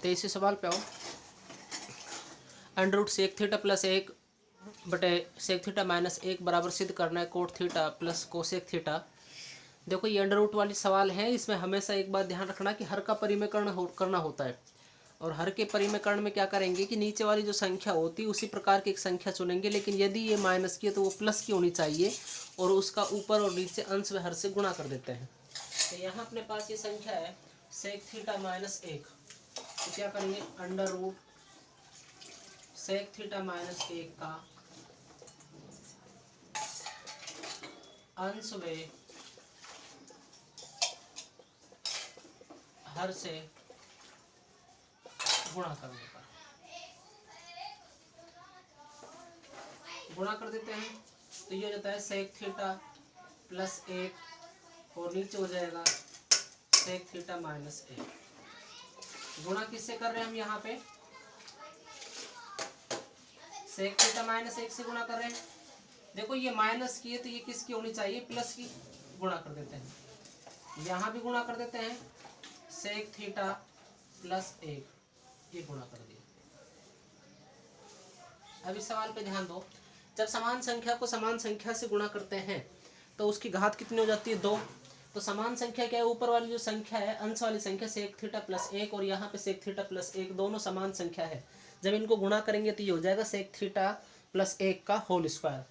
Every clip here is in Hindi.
23वें सवाल पे आओ। Under root sec theta plus 1 बटे सेक थीटा माइनस 1 बराबर सिद्ध करना है coat theta plus cosec theta. देखो ये अंडर रूट वाली सवाल है, इसमें हमेशा एक बात ध्यान रखना कि हर का परिमेयकरण करना होता है। और हर के परिमेयकरण में क्या करेंगे कि नीचे वाली जो संख्या होती है उसी प्रकार की एक संख्या चुनेंगे, लेकिन यदि ये माइनस की है तो वो प्लस की होनी चाहिए और उसका ऊपर और नीचे अंश व हर से गुणा कर देते हैं। तो यहाँ अपने पास ये संख्या है सेक थीटा माइनस 1, तो क्या करेंगे under root sec theta minus 1 का अंश में हर से गुणा करने पर गुणा कर देते हैं। तो ये हो जाता है सेक थीटा प्लस 1 और नीचे हो जाएगा सेक थीटा माइनस 1। गुणा किससे कर रहे हैं हम यहाँ पे? सेक थीटा माइनस 1 से गुणा कर रहे हैं। देखो ये माइनस की है तो ये किसकी होनी चाहिए? प्लस की। गुणा कर देते हैं, यहाँ भी गुणा कर देते हैं सेक थीटा प्लस 1, ये गुणा कर दिया। अब इस सवाल पे ध्यान दो, जब समान संख्या को समान संख्या से गुणा करते हैं तो उसकी घात कितनी हो जाती है? 2। तो समान संख्या क्या है? ऊपर वाली जो संख्या है अंश वाली संख्या सेक थीटा प्लस 1 और यहाँ पे सेक थीटा प्लस 1 दोनों समान संख्या है। जब इनको गुणा करेंगे तो ये हो जाएगा सेक थीटा प्लस 1 का होल स्क्वायर।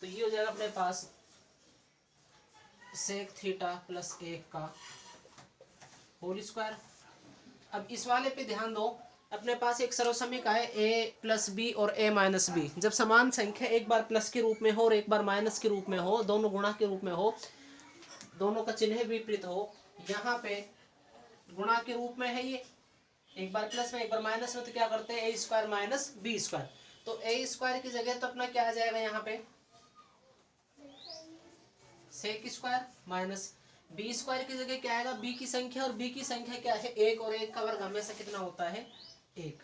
तो ये हो जाएगा अपने पास सेक थीटा प्लस 1 का होल स्क्वायर। अब इस वाले पे ध्यान दो, अपने पास एक सर्वसमीक है a प्लस बी और a माइनस बी। जब समान संख्या एक बार प्लस के रूप में हो और एक बार माइनस के रूप में हो, दोनों गुणा के रूप में हो, दोनों का चिन्ह विपरीत हो, यहाँ पे गुणा के रूप में है ये, एक बार प्लस में एक बार माइनस में, तो क्या करते हैं a square minus B square. तो a स्क्वायर की जगह तो अपना क्या आ जाएगा यहाँ पे sec square minus B square की जगह क्या आएगा? b की संख्या, और b की संख्या क्या है? 1 और 1 का वर्ग हमेशा कितना होता है? 1।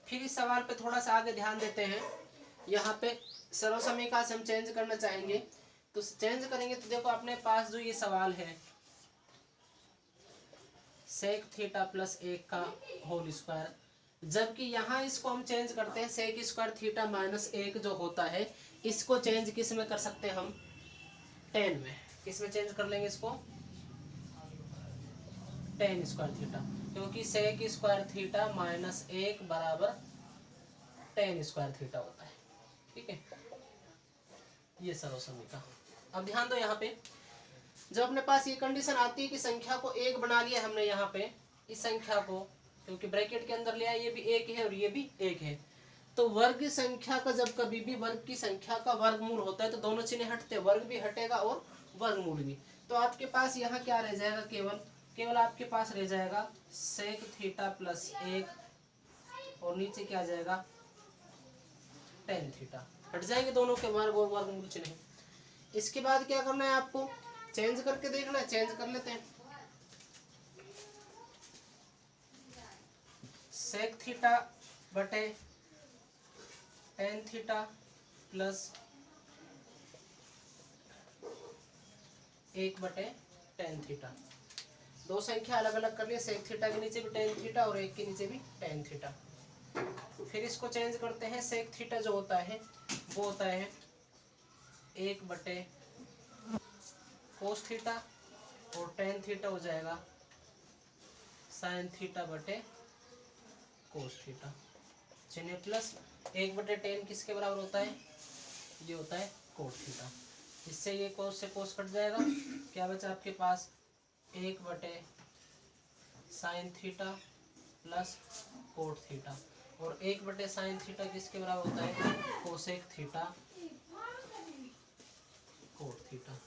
फिर इस सवाल पे थोड़ा सा आगे ध्यान देते हैं। यहाँ पे सर्वसमीका से हम चेंज करना चाहेंगे, तो चेंज करेंगे तो देखो अपने पास जो ये सवाल है सेक थीटा प्लस 1 का होल स्क्वायर, जबकि यहाँ इसको हम चेंज करते हैं सेक स्क्वायर थीटा माइनस 1 जो होता है, इसको चेंज किस में कर सकते हैं हम? टेन में। किस में चेंज कर लेंगे इसको? टेन स्क्वायर थीटा, क्योंकि सेक स्क्वायर थीटा माइनस 1 बराबर टेन स्क्वायर थीटा होता है। ठीक है, ये सर्वसमीका। अब ध्यान दो, यहाँ पे जब अपने पास ये कंडीशन आती है कि संख्या को 1 बना लिया हमने, यहाँ पे इस संख्या को क्योंकि ब्रैकेट के अंदर लिया, ये भी 1 है और ये भी 1 है, तो वर्ग संख्या का जब कभी भी वर्ग की संख्या का वर्गमूल होता है तो दोनों चिन्ह हटते हैं, वर्ग भी हटेगा और वर्गमूल भी। तो आपके पास यहाँ क्या रह जाएगा? केवल आपके पास रह जाएगा सेक थीटा प्लस 1 और नीचे क्या आ जाएगा? Tan theta. हट जाएंगे दोनों के वर्ग और वर्गमूल चिन्ह। इसके बाद क्या करना है आपको? चेंज करके देखना है, चेंज कर लेते हैं। सेक थीटा बटे टेन थीटा प्लस 1 बटे टेन थीटा। दो संख्या अलग अलग कर लिए, सेक थीटा के नीचे भी टेन थीटा और 1 के नीचे भी टेन थीटा। फिर इसको चेंज करते हैं, सेक थीटा जो होता है वो होता है 1 बटे कोस थीटा और टेन थीटा हो जाएगा साइन थीटा बटे कोस थीटा। चिन्ह प्लस 1 बटे टेन किसके बराबर होता है? ये होता है कोस थीटा। इससे ये कोस से कोस कट जाएगा, क्या बचा आपके पास? 1 बटे sine theta plus cot theta, और 1 बटे साइन थीटा किसके बराबर होता है? Cosec theta cot theta.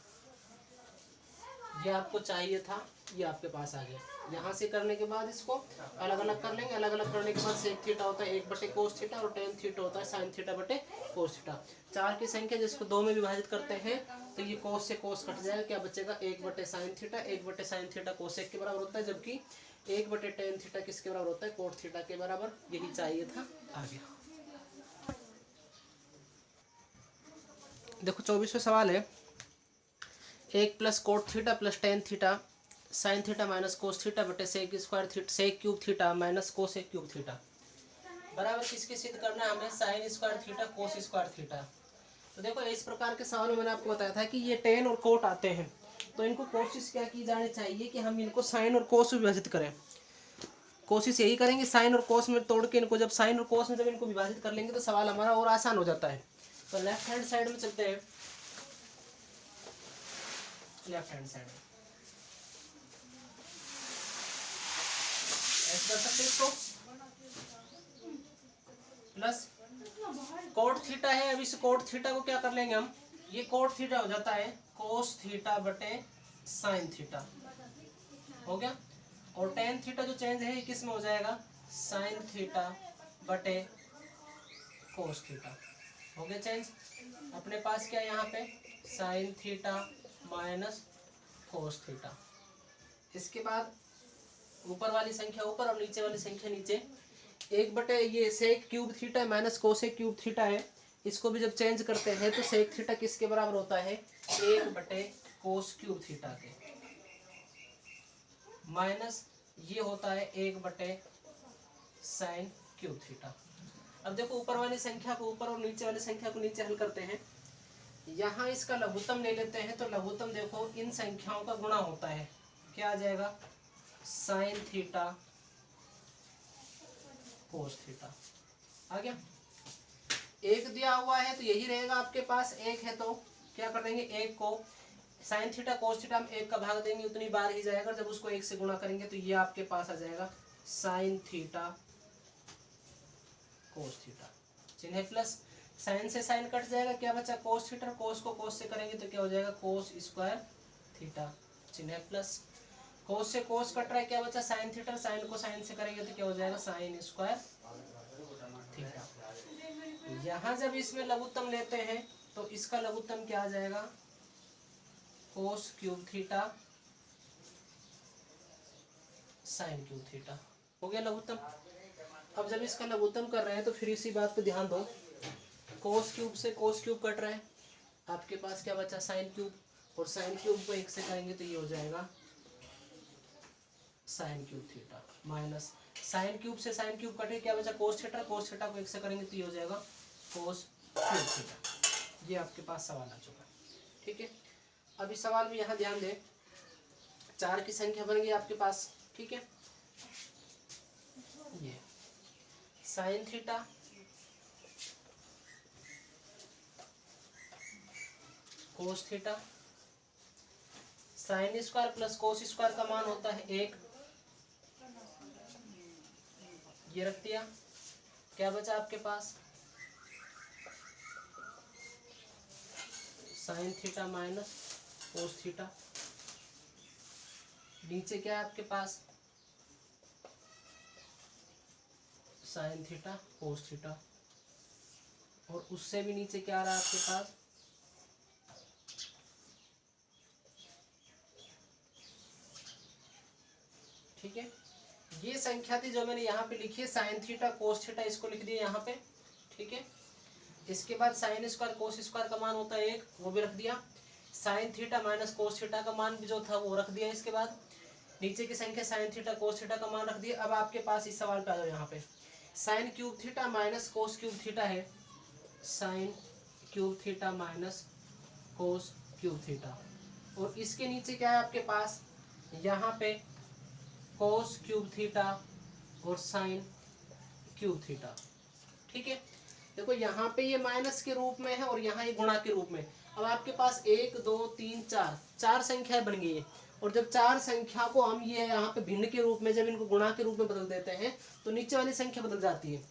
ये आपको चाहिए था, ये आपके पास आ गया। यहाँ से करने के बाद इसको अलग अलग कर लेंगे, अलग अलग करने के बाद सेक थीटा होता है 1 बटे कोस थीटा और टेन थीटा होता है साइन थीटा बटे कोस थीटा। 4 की संख्या जिसको 2 में विभाजित करते हैं तो ये कोस से कोस कट जाएगा, क्या बचेगा? 1 बटे साइन थीटा। 1 बटे साइन थीटा कोसेक के बराबर होता है, जबकि 1 बटे टेन थीटा किसके बराबर होता है? कोट थीटा के बराबर। यही चाहिए था, आ गया। देखो 24वां सवाल है 1 plus cot theta plus tan theta sine theta minus cos theta बटे sec square theta sec cube theta minus cos cube theta बराबर किसके सिद्ध करना है हमें, sine square theta cos square theta. तो देखो इस प्रकार के सवाल में मैंने आपको बताया था कि ये टेन और कोट आते हैं, तो इनको कोशिश क्या की जानी चाहिए कि हम इनको साइन और कोस में विभाजित करें। कोशिश यही करेंगे साइन और कोस में तोड़ के इनको, जब साइन और कोस में जब इनको विभाजित कर लेंगे तो सवाल हमारा और आसान हो जाता है। तो लेफ्ट हैंड साइड में चलते हैं, लेफ्ट हैंड साइड में ऐसे कर सकते हैं इसको, प्लस कोट थीटा है। अब इस कोट थीटा को क्या कर लेंगे हम, ये कोट थीटा हो जाता है कोस थीटा बटे साइन थीटा, हो गया। और टेन थीटा जो चेंज है किस में हो जाएगा, साइन थीटा बटे कोस थीटा, हो गया चेंज। अपने पास क्या है यहाँ पे, sign theta minus cos theta. इसके बाद ऊपर वाली संख्या ऊपर और नीचे वाली संख्या नीचे। एक बटे ये sec cube theta minus cosec cube theta है, इसको भी जब चेंज करते हैं तो सेक थीटा किसके बराबर होता है, एक बटे कोस क्यूब थीटा के, माइनस ये होता है एक बटे साइन क्यूब थीटा। अब देखो ऊपर वाली संख्या को ऊपर और नीचे वाली संख्या को नीचे हल करते हैं। यहाँ इसका लघुत्तम ले लेते हैं, तो लघुत्तम देखो इन संख्याओं का गुणा होता है, क्या आ जाएगा, साइन थीटा कोस थीटा आ गया। एक दिया हुआ है तो यही रहेगा आपके पास, एक है तो क्या कर देंगे, एक को साइन थीटा कोस थीटा हम एक का भाग देंगे उतनी बार ही जाएगा, जब उसको एक से गुणा करेंगे तो ये आपके पास आ जाएगा साइन थीटा कोस थीटा, चिन्ह प्लस, साइन से साइन कट जाएगा, क्या बचा कोस थीटा, कोस को कोस से करेंगे तो क्या हो जाएगा कोस स्क्वायर थीटा, चिन्ह प्लस, कोस से कोस कट रहा है, क्या बचा साइन थीटा, साइन को साइन से करेंगे तो क्या हो जाएगा साइन स्क्वायर थीटा। यहाँ जब इसमें लघुत्तम लेते हैं तो इसका लघुत्तम क्या आ जाएगा, कोस cube theta sine cube theta, हो गया लघुत्तम। अब जब इसका लघुत्तम कर रहे हैं तो फिर इसी बात पे ध्यान दो, कोस क्यूब से कोस क्यूब कट रहा है, आपके पास क्या बचा साइन क्यूब, और साइन क्यूब को एक से करेंगे तो ये हो जाएगा sign cube theta, minus sine cube से साइन क्यूब कटे, क्या बचा कोस थीटा, कोस थीटा को एक से करेंगे तो ये हो जाएगा कोस क्यूब थीटा। ये आपके पास सवाल आ चुका है, ठीक है। अब इस सवाल में यहाँ ध्यान दें, 4 की संख्या बन गई आपके पास, ठीक है। ये sign theta cos theta, sine square plus cos square का मान होता है 1, ये रख दिया, क्या बचा आपके पास sine theta minus cos theta, नीचे क्या है आपके पास साइन थीटा कोस थीटा, और उससे भी नीचे क्या आ रहा है आपके पास ठीक है। ये संख्या थी जो मैंने यहाँ पे लिखी है साइन थीटा कोस थीटा, इसको लिख दिया यहाँ पे, ठीक है। इसके बाद साइन स्क्वायर कोस स्क्वायर का मान होता है 1, वो भी रख दिया, sign theta minus cos theta का मान भी जो था वो रख दिया, इसके बाद नीचे की संख्या साइन थीटा कोस थीटा का मान रख दिया। अब आपके पास इस सवाल पे आ जाओ, यहाँ पे sine cube theta minus cos cube theta है, sine cube theta minus cos cube theta, और इसके नीचे क्या है आपके पास, यहाँ पे कोस क्यूब थीटा और साइन क्यूब थीटा, ठीक है। देखो यहाँ पे ये माइनस के रूप में है और यहाँ ये गुणा के रूप में। अब आपके पास 1 2 3 4 संख्याएं बन गई है, और जब 4 संख्या को हम ये यहाँ पे भिन्न के रूप में, जब इनको गुणा के रूप में बदल देते हैं तो नीचे वाली संख्या बदल जाती है,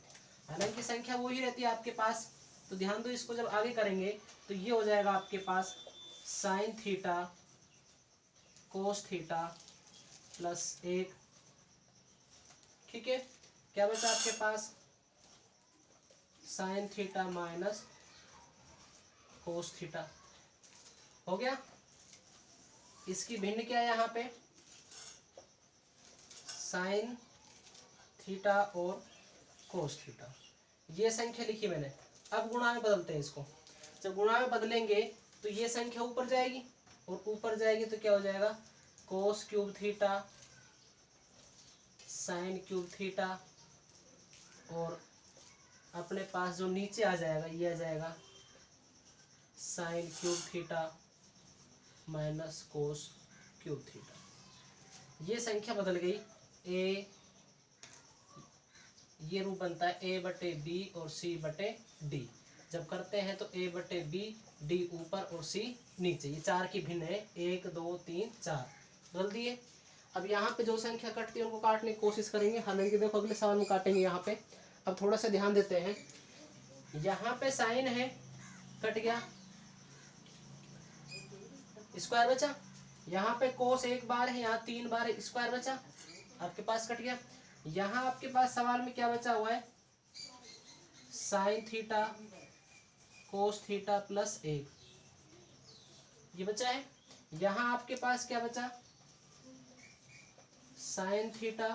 हालांकि संख्या वही रहती है आपके पास। तो ध्यान दो, इसको जब आगे करेंगे तो ये हो जाएगा आपके पास sine theta cos theta plus 1, ठीक है। क्या बचा आपके पास sine theta minus cos theta, हो गया। इसकी भिन्न क्या है यहाँ पे साइन थीटा और कोस थीटा, ये संख्या लिखी मैंने। अब गुणा में बदलते हैं इसको, जब गुणा में बदलेंगे तो ये संख्या ऊपर जाएगी और ऊपर जाएगी तो क्या हो जाएगा कोस cube theta sine cube theta, और अपने पास जो नीचे आ जाएगा ये आ जाएगा sign cube theta minus cos cube theta. ये संख्या बदल गई। ए, ये रूप बनता है ए बटे बी और सी बटे डी। जब करते हैं तो ए बटे बी, डी ऊपर और सी नीचे। ये चार की भिन्न है, 1 2 3 4 बदल दिए। अब यहाँ पे जो संख्या कटती है उनको काटने की कोशिश करेंगे, हालांकि देखो अगले सवाल में काटेंगे यहाँ पे। अब थोड़ा सा ध्यान देते हैं, यहाँ पे साइन है, कट गया, स्क्वायर बचा। यहाँ पे कोस एक बार है, यहाँ 3 बार है, स्क्वायर बचा, आपके पास कट गया। यहाँ आपके पास सवाल में क्या बचा हुआ है, sign theta cos theta plus 1, ये बचा है। यहाँ आपके पास क्या बचा, sign theta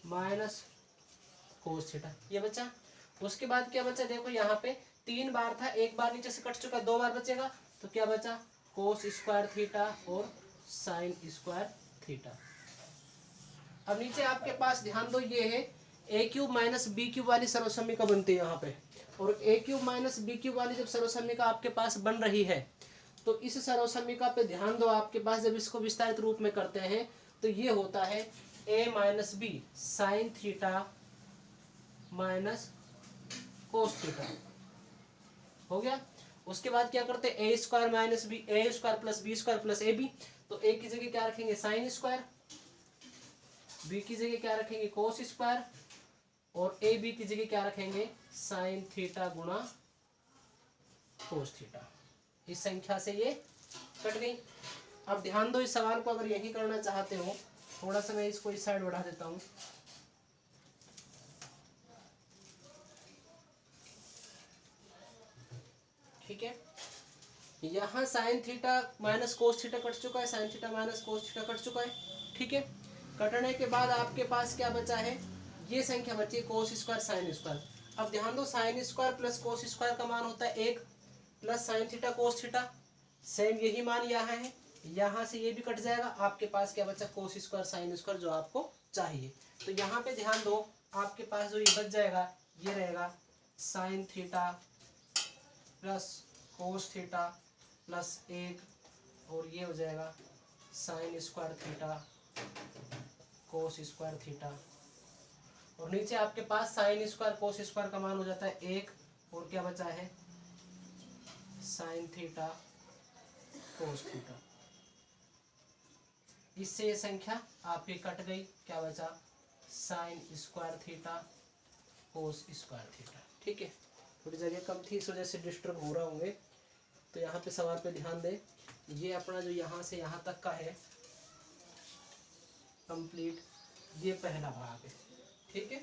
minus cos theta, ये बचा। उसके बाद क्या बचा, देखो यहाँ पे 3 बार था, एक बार नीचे से कट चुका, 2 बार बचेगा, तो क्या बचा, कोस स्क्वायर थीटा और साइन स्क्वायर थीटा। अब नीचे आपके पास ध्यान दो, ये है ए क्यूब माइनस बी क्यूब वाली सर्वसम्मिका बनती है यहाँ पे, और ए क्यूब माइनस बी क्यूब वाली जब सर्वसम्मिका आपके पास बन रही है तो इस सर्वसम्मिका पे ध्यान दो, आपके पास जब इसको विस्तारित रूप में करते हैं तो ये होता है a minus b sine theta minus cos theta, हो गया। उसके बाद क्या करते हैं, a square minus b, a square plus B square plus a b, तो ए की जगह क्या रखेंगे साइन स्क्वायर, बी की जगह क्या रखेंगे कोस स्क्वायर, और ए बी की जगह क्या रखेंगे साइन थीटा गुणा कोस थीटा। इस संख्या से ये कट गई। अब ध्यान दो, इस सवाल को अगर यही करना चाहते हो, थोड़ा सा मैं इसको इस साइड बढ़ा देता हूं, ठीक है। यहाँ sign theta minus cos theta cut चुका है, sign theta minus cos theta cut चुका है, ठीक है। कटने के बाद आपके पास क्या बचा है, ये संख्या बची है कोस स्क्वायर साइन स्क्वायर। अब ध्यान दो, sine square plus cos square का मान होता है 1 plus sine theta cos theta, same यही मान यहाँ है, यहाँ से ये भी कट जाएगा, आपके पास क्या बचा कोस स्क्वायर साइन स्क्वायर जो आपको चाहिए। तो यहाँ पे ध्यान दो, आपके पास जो ये बच जाएगा ये रहेगा sign theta plus cos theta plus 1, और ये हो जाएगा sine square theta cos square theta, और नीचे आपके पास साइन स्क्वायर कोस स्क्वायर का मान हो जाता है 1, और क्या बचा है साइन थीटा कोस थीटा। इससे ये संख्या आपकी कट गई, क्या बचा sign square theta cos square theta, ठीक है। थोड़ी जगह कम थी, इस वजह से डिस्टर्ब हो रहा होंगे, तो यहाँ पे सवाल पे ध्यान दें। ये अपना जो यहाँ से यहाँ तक का है कंप्लीट, ये पहला भाग है, ठीक है।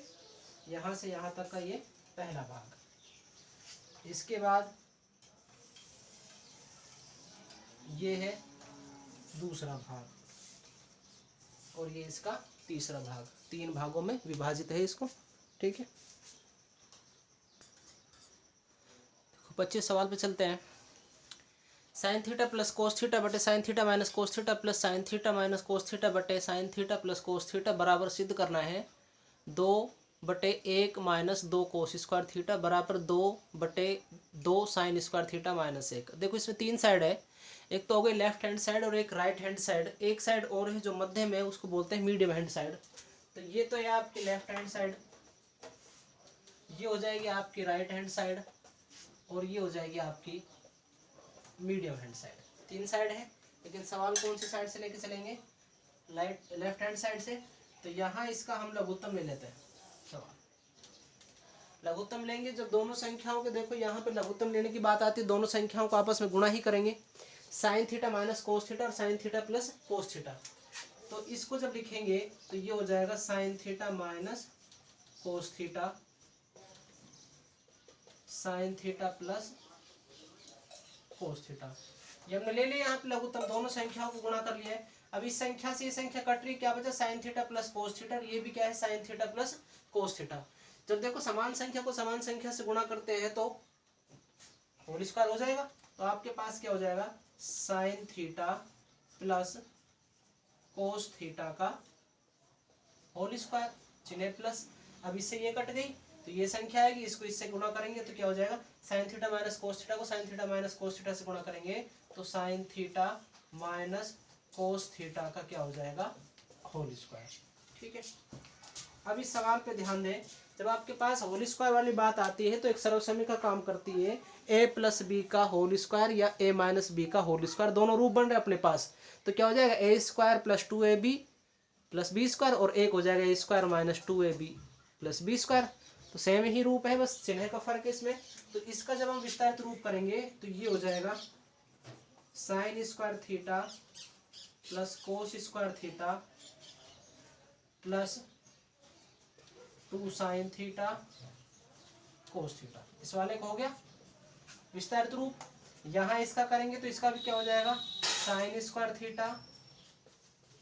यहाँ से यहाँ तक का ये पहला भाग। इसके बाद ये है दूसरा भाग, और ये इसका तीसरा भाग, 3 भागों में विभाजित है इसको, ठीक है। 25 सवाल पे चलते हैं। Sine theta plus cos theta बटे sine theta minus cos theta plus sine theta minus cos theta बटे sine theta plus cos theta बराबर सिद्ध करना है 2/1 माइनस 2 कोस स्क्वायर थीटा बराबर 2/2 साइन स्क्वायर थीटा माइनस 1। देखो इसमें 3 साइड है, एक तो हो गई लेफ्ट हैंड साइड और एक राइट हैंड साइड, एक साइड और है जो मध्य में है उसको बोलते हैं मीडियम हैंड साइड। तो ये तो है आपकी लेफ्ट हैंड साइड, ये हो जाएगी आपकी राइट हैंड साइड, और ये हो जाएगी आपकी मीडियम हैंड साइड। 3 साइड है, लेकिन सवाल कौन सी साइड से लेके चलेंगे, लेफ्ट हैंड साइड से। तो यहाँ इसका हम लघुत्तम ले लेते हैं, सवाल लघुत्तम लेंगे। जब दोनों संख्याओं के, देखो यहाँ पे लघुत्तम लेने की बात आती है, दोनों संख्याओं को आपस में गुणा ही करेंगे, sine theta minus cos theta और sine theta plus cos theta. तो इसको जब लिखेंगे तो ये हो जाएगा sine theta minus cos theta sine theta plus cos theta. ये हमने ले लिया यहाँ पे लघुत्तम, दोनों संख्याओं को गुणा कर लिया है। अब इस संख्या से ये संख्या कट रही, क्या बचा sign theta plus cos theta, ये भी क्या है sign theta plus cos theta. जब देखो समान संख्या को समान संख्या से गुणा करते हैं तो होल स्क्वायर हो जाएगा, तो आपके पास क्या हो जाएगा sine theta plus cos theta का होल स्क्वायर, चिन्ह प्लस। अब इससे ये कट गई तो ये संख्या आएगी, इसको इससे गुणा करेंगे तो क्या हो जाएगा, sine theta minus cos theta को sine theta minus cos theta से गुणा करेंगे तो sine theta minus cos theta का क्या हो जाएगा, होल स्क्वायर। ठीक है, अब इस सवाल पे ध्यान दें, जब आपके पास होल स्क्वायर वाली बात आती है तो एक सर्वसमीकरण का काम करती है, a प्लस बी का होल स्क्वायर या a माइनस बी का होल स्क्वायर, दोनों रूप बन रहे अपने पास, तो क्या हो जाएगा a square plus 2ab plus B square, और एक हो जाएगा a square minus 2ab plus B square. तो सेम ही रूप है, बस चिन्ह का फर्क है इसमें। तो इसका जब हम विस्तारित रूप करेंगे तो ये हो जाएगा साइन स्क्वायर थीटा प्लस कोस square theta plus 2 sign theta cos theta. इस वाले का हो गया विस्तारित रूप। यहाँ इसका करेंगे तो इसका भी क्या हो जाएगा, साइन स्क्वायर थीटा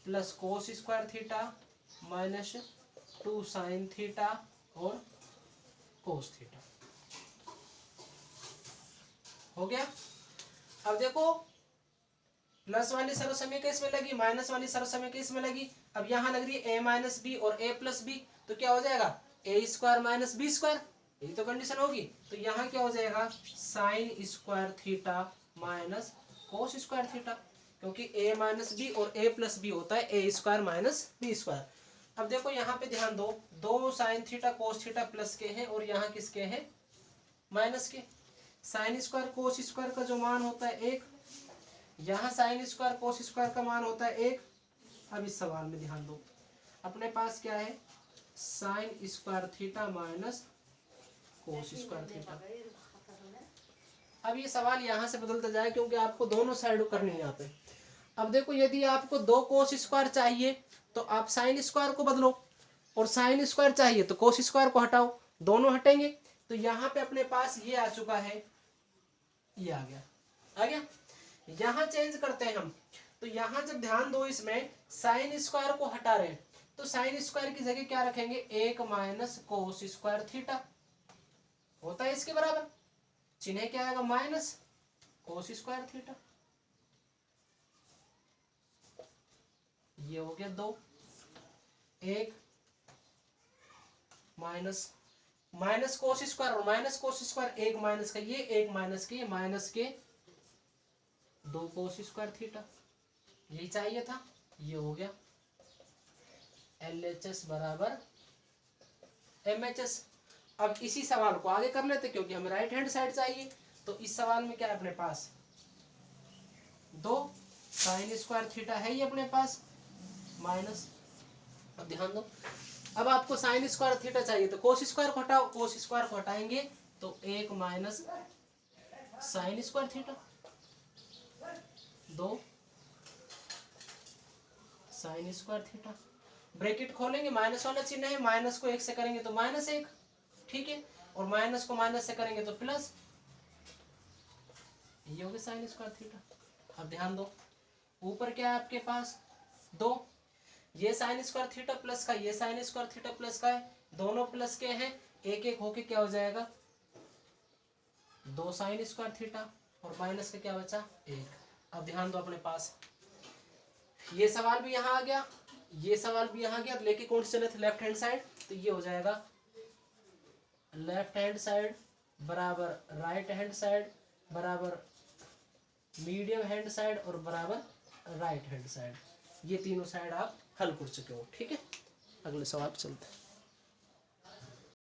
प्लस कोस square theta minus 2 sine theta और कोस थीटा। हो गया। अब देखो प्लस वाली सर्वसमीकरण इसमें लगी, माइनस वाली सर्वसमीकरण इसमें लगी। अब यहाँ लग रही है a माइनस बी और a प्लस बी, तो क्या हो जाएगा a square minus B square, यही तो कंडीशन होगी। तो यहाँ क्या हो जाएगा sine square theta minus cos square theta, क्योंकि a माइनस बी और a प्लस बी होता है a square minus B square. अब देखो यहाँ पे ध्यान दो, दो sine theta cos theta plus के हैं और यहाँ किसके हैं, माइनस के। साइन स्क्वायर कोस स्क्वायर का जो मान होता है 1, यहाँ साइन स्क्वायर कोस स्क्वायर का मान होता है 1। अब इस सवाल में ध्यान दो, अपने पास क्या है, sign square theta minus cos square theta. अब ये सवाल यहाँ से बदलता जाए क्योंकि आपको दोनों साइड करनी है यहाँ पे। अब देखो यदि आपको 2 कोस स्क्वायर चाहिए तो आप साइन स्क्वायर को बदलो, और साइन स्क्वायर चाहिए तो कोस स्क्वायर को हटाओ, दोनों हटेंगे। तो यहाँ पे अपने पास ये आ चुका है, ये आ गया। यहाँ चेंज करते हैं हम, तो यहाँ जब ध्यान दो इसमें साइन स्क्वायर को हटा रहे हैं तो साइन स्क्वायर की जगह क्या रखेंगे, 1 माइनस कोस स्क्वायर थीटा होता है इसके बराबर, चिन्ह क्या आएगा माइनस कोस स्क्वायर थीटा। ये हो गया 2, 1 माइनस माइनस कोस स्क्वायर और माइनस कोस स्क्वायर, 1 माइनस का ये, 1 माइनस के माइनस के 2 कोस स्क्वायर थीटा, यही चाहिए था। ये हो गया LHS बराबर MHS। अब इसी सवाल को आगे कर लेते क्योंकि हमें राइट हैंड साइड चाहिए। तो इस सवाल में क्या है अपने पास, 2 साइन स्क्वायर थीटा है ही अपने पास माइनस। अब ध्यान दो, अब आपको साइन स्क्वायर थीटा चाहिए तो कोस स्क्वायर को हटाओ, कोस स्क्वायर को हटाएंगे तो 1 minus sign square theta, 2 sign square theta. Bracket खोलेंगे, माइनस वाला चिन्ह है, माइनस को 1 से करेंगे तो -1, ठीक है, और माइनस को माइनस से करेंगे तो प्लस, ये हो गया साइन स्क्वायर थीटा। अब ध्यान दो ऊपर क्या है आपके पास 2, ये साइन स्क्वायर थीटा प्लस का, ये साइन स्क्वायर थीटा प्लस का है, दोनों प्लस के हैं, एक एक होके क्या हो जाएगा 2 साइन स्क्वायर थीटा, और माइनस का क्या बचा 1। अब ध्यान दो अपने पास ये सवाल भी यहाँ आ गया, ये सवाल भी यहाँ गया, लेके कौन से चले थे लेफ्ट हैंड साइड, तो ये हो जाएगा लेफ्ट हैंड साइड बराबर राइट हैंड साइड बराबर मीडियम हैंड साइड और बराबर राइट हैंड साइड। ये तीनों साइड आप हल कर चुके हो। ठीक है, अगले सवाल पे चलते हैं।